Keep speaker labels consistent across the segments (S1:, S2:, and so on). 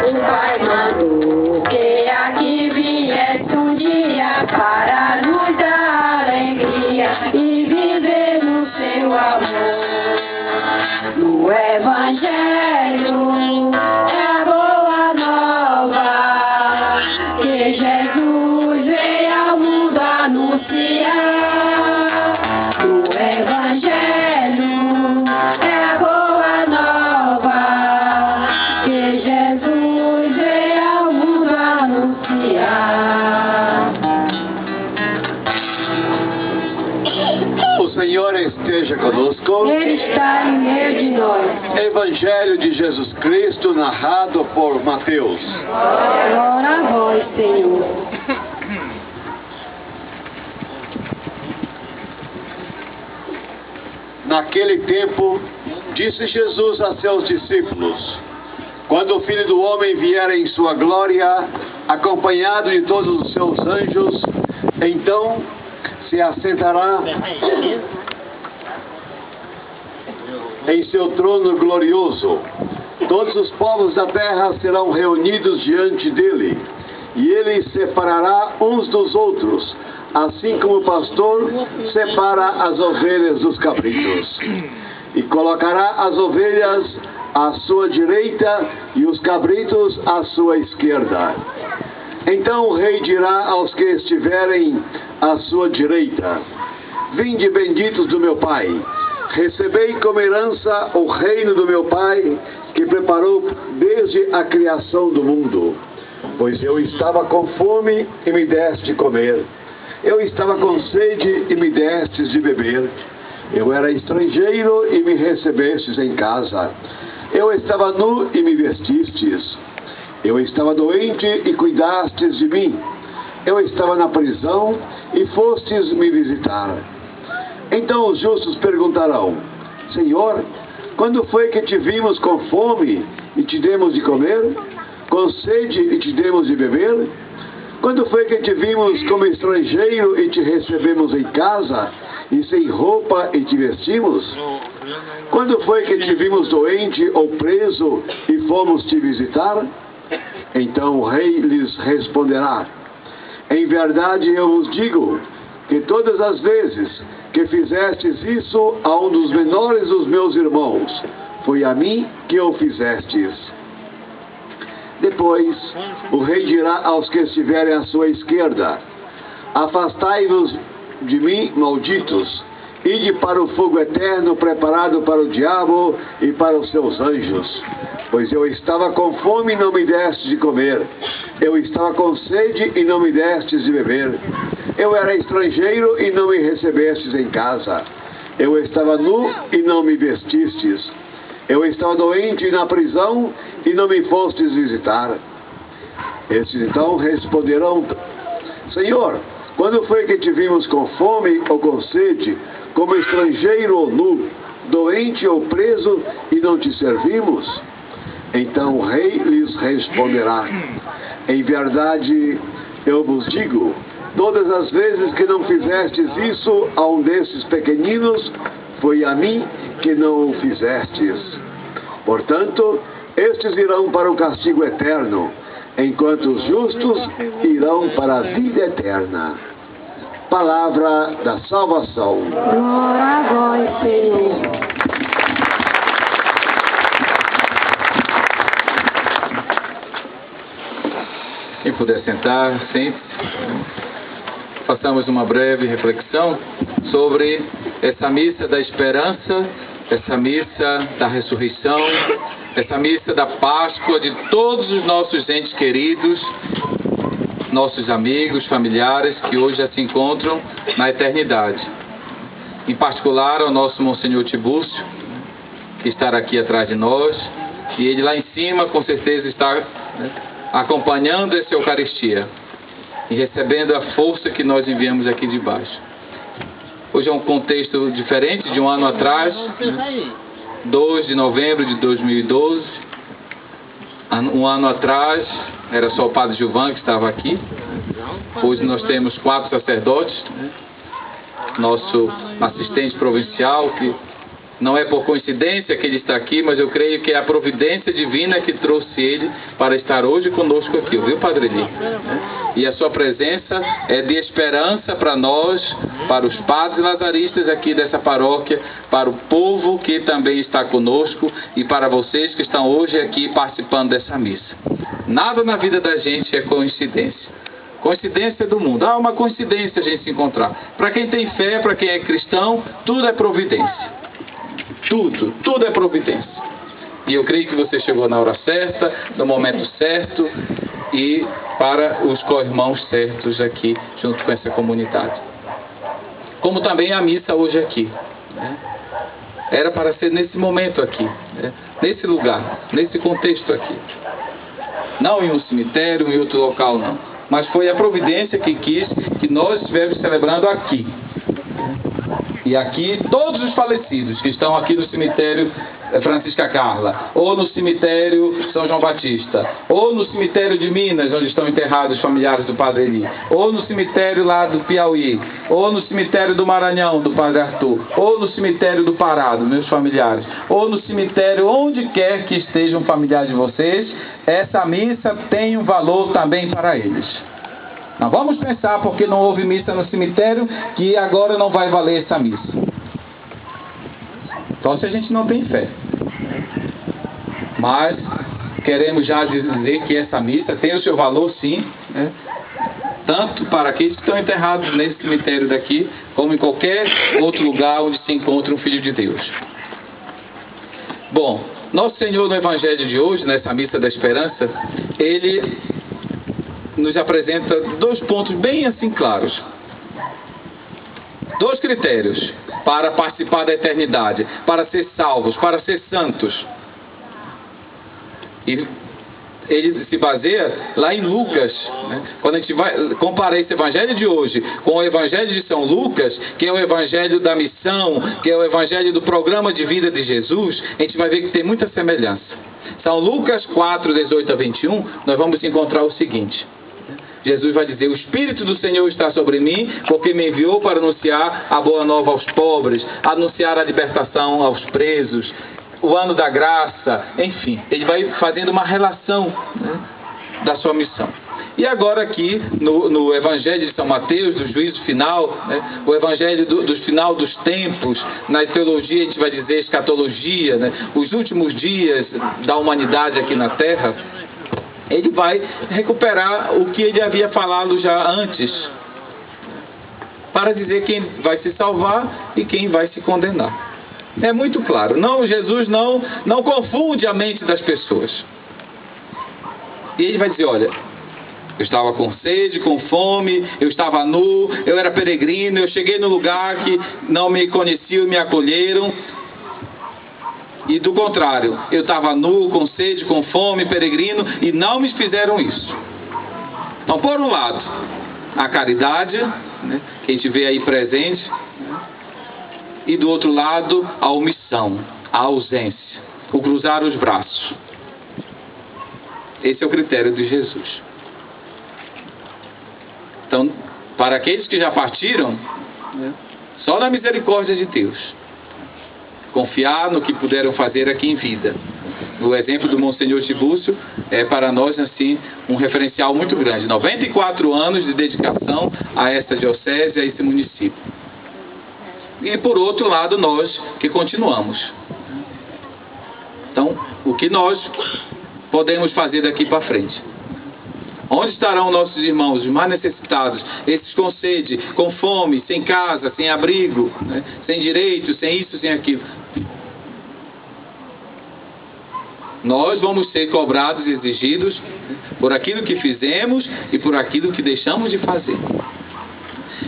S1: O Pai mandou que aqui viesse um dia para nos dar alegria e viver no seu amor. No Evangelho é a boa nova que Jesus veio ao mundo anunciar. No Evangelho é a boa nova que Jesus veio ao mundo anunciar.
S2: O Senhor esteja conosco.
S1: Ele está em meio de nós.
S2: Evangelho de Jesus Cristo, narrado por Mateus.
S1: Glória a vós, Senhor.
S2: Naquele tempo, disse Jesus a seus discípulos: quando o Filho do Homem vier em sua glória, acompanhado de todos os seus anjos, então se assentará em seu trono glorioso. Todos os povos da terra serão reunidos diante dele, e ele separará uns dos outros, assim como o pastor separa as ovelhas dos cabritos. E colocará as ovelhas à sua direita e os cabritos à sua esquerda. Então o rei dirá aos que estiverem à sua direita: vinde, benditos do meu Pai, recebei como herança o reino do meu Pai, que preparou desde a criação do mundo. Pois eu estava com fome e me deste de comer. Eu estava com sede e me destes de beber. Eu era estrangeiro e me recebestes em casa. Eu estava nu e me vestistes. Eu estava doente e cuidastes de mim. Eu estava na prisão e fostes me visitar. Então os justos perguntarão: Senhor, quando foi que te vimos com fome e te demos de comer? Com sede e te demos de beber? Quando foi que te vimos como estrangeiro e te recebemos em casa, e sem roupa e te vestimos? Quando foi que te vimos doente ou preso e fomos te visitar? Então o rei lhes responderá: em verdade eu vos digo que todas as vezes que fizestes isso a um dos menores dos meus irmãos, foi a mim que o fizestes. Depois o rei dirá aos que estiverem à sua esquerda: afastai-vos de mim, malditos, ide para o fogo eterno preparado para o diabo e para os seus anjos. Pois eu estava com fome e não me destes de comer. Eu estava com sede e não me destes de beber. Eu era estrangeiro e não me recebestes em casa. Eu estava nu e não me vestistes. Eu estava doente e na prisão e não me fostes visitar. Estes então responderão: Senhor, quando foi que te vimos com fome ou com sede, como estrangeiro ou nu, doente ou preso, e não te servimos? Então o rei lhes responderá: em verdade eu vos digo, todas as vezes que não fizestes isso a um desses pequeninos, foi a mim que não o fizestes. Portanto, estes irão para o castigo eterno, enquanto os justos irão para a vida eterna. Palavra da salvação.
S1: Glória a vós, Senhor.
S3: Quem puder sentar, sente-se. Façamos uma breve reflexão sobre essa missa da esperança, essa missa da ressurreição, essa missa da Páscoa de todos os nossos entes queridos, nossos amigos, familiares que hoje já se encontram na eternidade. Em particular ao nosso Monsenhor Tibúrcio, que está aqui atrás de nós, e ele lá em cima com certeza está acompanhando essa Eucaristia e recebendo a força que nós enviamos aqui de baixo. Hoje é um contexto diferente de um ano atrás, 2 de novembro de 2012. Um ano atrás era só o Padre Gilvan que estava aqui. Hoje nós temos 4 sacerdotes, nosso assistente provincial que Não é por coincidência que ele está aqui, mas eu creio que é a providência divina que trouxe ele para estar hoje conosco aqui, viu, Padre Eli? E a sua presença é de esperança para nós, para os padres lazaristas aqui dessa paróquia, para o povo que também está conosco e para vocês que estão hoje aqui participando dessa missa. Nada na vida da gente é coincidência. Coincidência do mundo. Uma coincidência a gente se encontrar. Para quem tem fé, para quem é cristão, tudo é providência. Tudo é providência. E eu creio que você chegou na hora certa, no momento certo e para os co-irmãos certos aqui, junto com essa comunidade. Como também a missa hoje aqui, né? Era para ser nesse momento aqui, né? Nesse lugar, nesse contexto aqui. Não em um cemitério, em outro local, não. Mas foi a providência que quis que nós estivéssemos celebrando aqui. E aqui todos os falecidos que estão aqui no cemitério Francisca Carla, ou no cemitério São João Batista, ou no cemitério de Minas, onde estão enterrados os familiares do Padre Eli, ou no cemitério lá do Piauí, ou no cemitério do Maranhão, do Padre Arthur, ou no cemitério do Pará, dos meus familiares, ou no cemitério onde quer que esteja um familiar de vocês, essa missa tem um valor também para eles. Não vamos pensar porque não houve missa no cemitério que agora não vai valer essa missa. Só se a gente não tem fé. Mas queremos já dizer que essa missa tem o seu valor, sim, né? Tanto para aqueles que estão enterrados nesse cemitério daqui, como em qualquer outro lugar onde se encontra um Filho de Deus. Bom, nosso Senhor no Evangelho de hoje, nessa missa da esperança, Ele nos apresenta 2 pontos bem assim claros. 2 critérios para participar da eternidade, para ser salvos, para ser santos. E ele se baseia lá em Lucas, né? Quando a gente vai comparar esse evangelho de hoje com o evangelho de São Lucas, que é o evangelho da missão, que é o evangelho do programa de vida de Jesus, a gente vai ver que tem muita semelhança. São Lucas 4, 18 a 21, nós vamos encontrar o seguinte: Jesus vai dizer: o Espírito do Senhor está sobre mim, porque me enviou para anunciar a boa nova aos pobres, anunciar a libertação aos presos, o ano da graça, enfim. Ele vai fazendo uma relação, né, da sua missão. E agora aqui, no Evangelho de São Mateus, do juízo final, né, o Evangelho do final dos tempos, na teologia a gente vai dizer escatologia, né, os últimos dias da humanidade aqui na Terra, ele vai recuperar o que ele havia falado já antes, para dizer quem vai se salvar e quem vai se condenar. É muito claro. Jesus não confunde a mente das pessoas. E ele vai dizer: olha, eu estava com sede, com fome, eu estava nu, eu era peregrino, eu cheguei no lugar que não me conheciam e me acolheram. E do contrário, eu estava nu, com sede, com fome, peregrino, e não me fizeram isso. Então, por um lado, a caridade, né, que a gente vê aí presente, né, e do outro lado, a omissão, a ausência, o cruzar os braços. Esse é o critério de Jesus. Então, para aqueles que já partiram, né, só na misericórdia de Deus, confiar no que puderam fazer aqui em vida. O exemplo do Monsenhor Tibúrcio é para nós assim um referencial muito grande. 94 anos de dedicação a esta diocese, a esse município. E por outro lado, nós que continuamos. Então, o que nós podemos fazer daqui para frente? Onde estarão nossos irmãos, os mais necessitados, esses com sede, com fome, sem casa, sem abrigo, né? Sem direito, sem isso, sem aquilo? Nós vamos ser cobrados e exigidos por aquilo que fizemos e por aquilo que deixamos de fazer.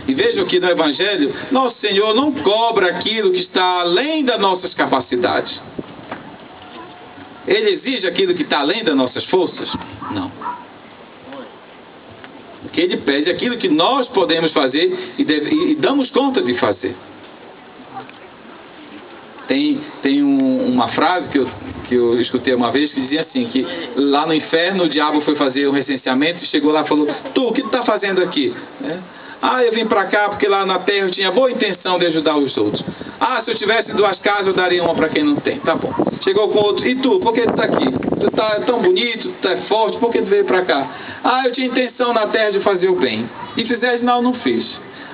S3: E vejam que no Evangelho, nosso Senhor não cobra aquilo que está além das nossas capacidades. Ele exige aquilo que está além das nossas forças? Não. O que ele pede é aquilo que nós podemos fazer e damos conta de fazer. Tem uma frase que eu escutei uma vez que dizia assim, que lá no inferno o diabo foi fazer um recenseamento e chegou lá e falou: o que tu está fazendo aqui? Eu vim para cá porque lá na terra eu tinha boa intenção de ajudar os outros. Ah, se eu tivesse 2 casas, eu daria uma para quem não tem. Tá bom. Chegou com outro. E tu, por que tu tá aqui? Tu tá tão bonito, tu tá forte, por que tu veio para cá? Ah, eu tinha intenção na terra de fazer o bem. E fizeste, não fiz.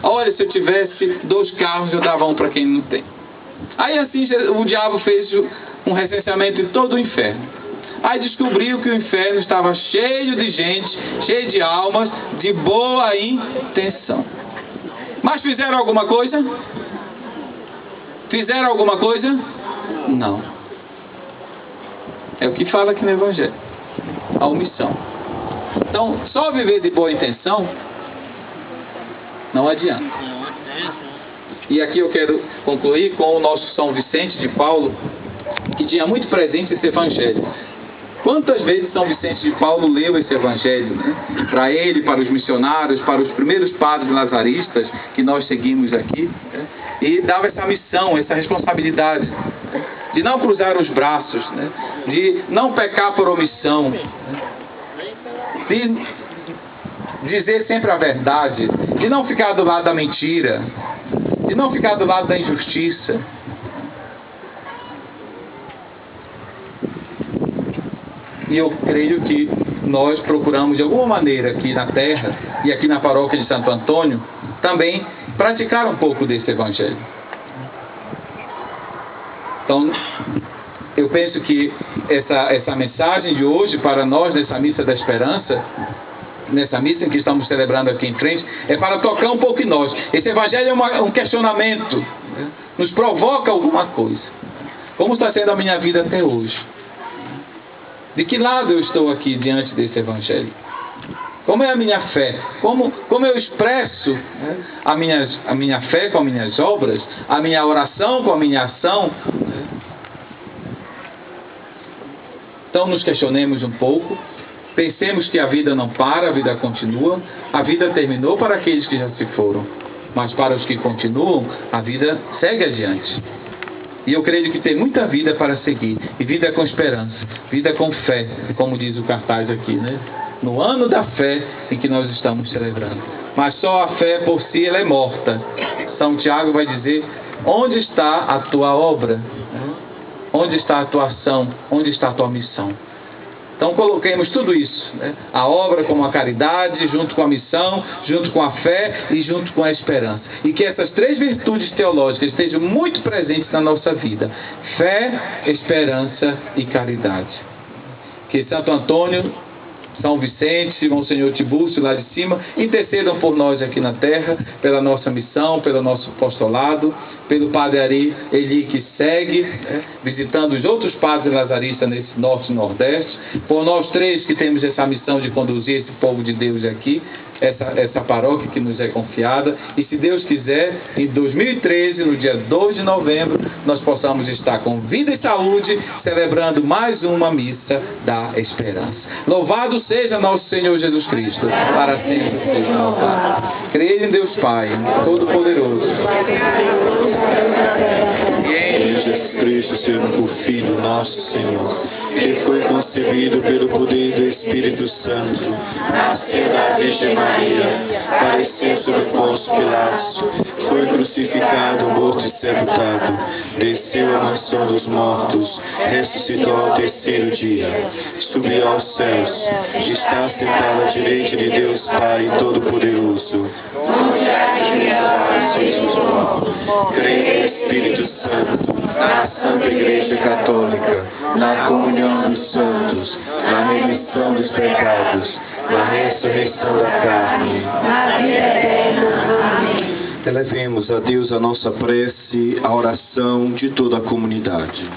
S3: Olha, se eu tivesse 2 carros, eu dava um para quem não tem. Aí assim o diabo fez um recenseamento em todo o inferno. Aí descobriu que o inferno estava cheio de gente, cheio de almas, de boa intenção. Mas fizeram alguma coisa? Fizeram alguma coisa? Não. É o que fala aqui no Evangelho. A omissão. Então, só viver de boa intenção não adianta. E aqui eu quero concluir com o nosso São Vicente de Paulo, que tinha muito presente esse Evangelho. Quantas vezes São Vicente de Paulo leu esse Evangelho, né? Para ele, para os missionários, para os primeiros padres lazaristas que nós seguimos aqui, né? E dava essa missão, essa responsabilidade, né? De não cruzar os braços, né? De não pecar por omissão, né? De dizer sempre a verdade, de não ficar do lado da mentira, de não ficar do lado da injustiça. E eu creio que nós procuramos de alguma maneira aqui na terra e aqui na paróquia de Santo Antônio também praticar um pouco desse Evangelho. Então, eu penso que essa mensagem de hoje para nós nessa Missa da Esperança, nessa missa que estamos celebrando aqui em frente, é para tocar um pouco em nós. Esse Evangelho é um questionamento, né? Nos provoca alguma coisa. Como está sendo a minha vida até hoje? De que lado eu estou aqui diante desse Evangelho? Como é a minha fé? Como eu expresso, né, a minha fé com as minhas obras, a minha oração com a minha ação? Né? Então nos questionemos um pouco. Pensemos que a vida não para, a vida continua. A vida terminou para aqueles que já se foram. Mas para os que continuam, a vida segue adiante. E eu creio que tem muita vida para seguir. E vida com esperança, vida com fé, como diz o cartaz aqui, né? No ano da fé em que nós estamos celebrando. Mas só a fé por si ela é morta. São Tiago vai dizer, onde está a tua obra? Onde está a tua ação? Onde está a tua missão? Então coloquemos tudo isso, né? A obra como a caridade, junto com a missão, junto com a fé e junto com a esperança. E que essas 3 virtudes teológicas estejam muito presentes na nossa vida. Fé, esperança e caridade. Que Santo Antônio, São Vicente, Monsenhor Tibúrcio lá de cima, intercedam por nós aqui na terra, pela nossa missão, pelo nosso apostolado, pelo Padre Eli que segue, né, visitando os outros padres lazaristas nesse norte e nordeste, por nós 3 que temos essa missão de conduzir esse povo de Deus aqui, essa paróquia que nos é confiada, e se Deus quiser, em 2013, no dia 2 de novembro, nós possamos estar com vida e saúde, celebrando mais uma missa da esperança. Louvado seja nosso Senhor Jesus Cristo, para sempre seja louvado. Creio em Deus Pai, Todo-Poderoso,
S4: e em Jesus Cristo, seu único Filho, nosso Senhor, que foi concebido pelo poder do Espírito Santo, nasceu da Virgem Maria, padeceu sob Pôncio Pilatos, foi crucificado, morto e sepultado, desceu à mansão dos mortos, ressuscitou ao 3º dia, subiu aos céus, está sentado à direita de Deus Pai Todo-Poderoso, onde há de julgar os mortos. Creio no Espírito Santo, na Santa Igreja Católica, na comunhão dos santos, na remissão dos pecados, na ressurreição da carne, na vida eterna. Amém. Elevemos a Deus a nossa prece, a oração de toda a comunidade.